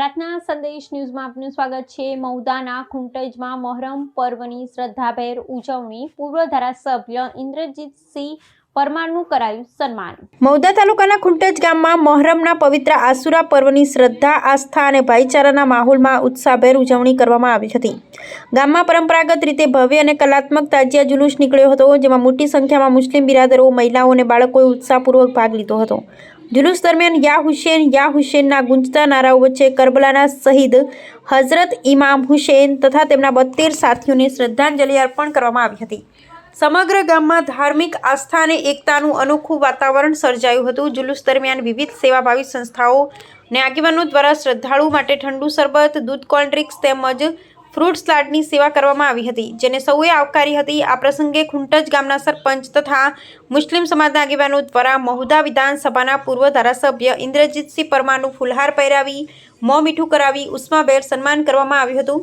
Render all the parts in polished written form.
પ્રાર્થના સંદેશ ન્યૂઝમાં આપનું સ્વાગત છે। મહુદાના ખુંટજમાં મોહરમ પર્વની શ્રદ્ધાભેર ઉજવણી। પૂર્વ ધારાસભ્ય ઇન્દ્રજીતસિંહ પરમારનું કરાયું સન્માન। મહુદા તાલુકાના ખુંટજ ગામમાં મોહરમના પવિત્ર આસુરા પર્વની શ્રદ્ધા, આસ્થા અને ભાઈચારાના માહોલમાં ઉત્સાહભેર ઉજવણી કરવામાં આવી હતી। ગામમાં પરંપરાગત રીતે ભવ્ય અને કલાત્મક તાજિયા જુલુસ નીકળ્યો હતો, જેમાં મોટી સંખ્યામાં મુસ્લિમ બિરાદરો, મહિલાઓ અને બાળકોએ ઉત્સાહપૂર્વક ભાગ લીધો હતો। जुलूस दरमियान या हुसैनना गूंजता नाराओं वच्चे करबलाना शहीद हजरत इमाम हुसैन तथा तेमना 72 साथीओने श्रद्धांजलि अर्पण करवामां आवी हती। समग्र गाममां धार्मिक आस्था अने एकतानुं अनोखुं वातावरण सर्जायुं हतुं। जुलूस दरमियान विविध सेवाभावी संस्थाओं ने आगेवानो द्वारा श्रद्धाळुओ माटे ठंडू शरबत, दूध, कोल्ड ड्रिंक्स તેમજ फ्रूट सलाडनी सेवा करवामां आवी हती, जेने सौए आवकारी हती। आ प्रसंगे खुंटज गामना सरपंच तथा मुस्लिम समाजना आगेवानो द्वारा महुदा विधानसभाना पूर्व धारासभ्य इंद्रजीतसिंह परमारनु फूलहार पहिरावी मों मीठुं करावी उष्माभेर सन्मान करवामां आव्युं हतुं।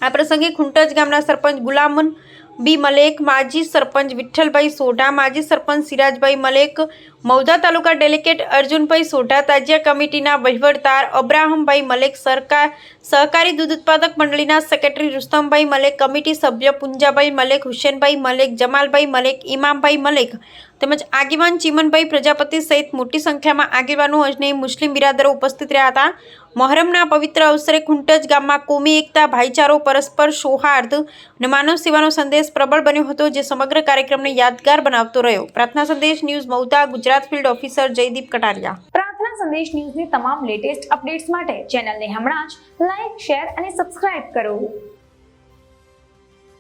आ प्रसंगे खुंटज गामना सरपंच गुलाम बी मलेक, माजी सरपंच विठ्ठलभाई सोढा, माजी सरपंच सिराजभाई मलेक, महुदा तालुका डेलिगेट अर्जुनभाई सोढा, ताजिया कमिटीना वहीवटदार अब्राहमभाई मलेक, सहकारी दूध उत्पादक मंडळीना सेक्रेटरी रुस्तमभाई मलेक, कमिटी सभ्य पुंजाभाई मलेक, हुसैनभाई मलेक, जमालभाई मलेक, इमामभाई मलेक તેમજ આગેવાન ચીમનભાઈ પ્રજાપતિ સહિત મોટી સંખ્યામાં આગેવાનો અને મુસ્લિમ બિરાદરો ઉપસ્થિત રહ્યા હતા। મોહરમના પવિત્ર અવસરે ખુંટજ ગામમાં કોમી એકતા, ભાઈચારો, પરસ્પર સૌહાર્દ અને માનવ સેવાનો સંદેશ પ્રબળ બન્યો હતો, જે સમગ્ર કાર્યક્રમને યાદગાર બનાવતો રહ્યો। Prarthana Sandesh news Mahuda, Gujarat field officer Jaydeep Kataria. Prarthana Sandesh ન્યૂઝની તમામ લેટેસ્ટ અપડેટ્સ માટે ચેનલને હમણાં જ લાઈક, શેર અને સબસ્ક્રાઇબ કરો।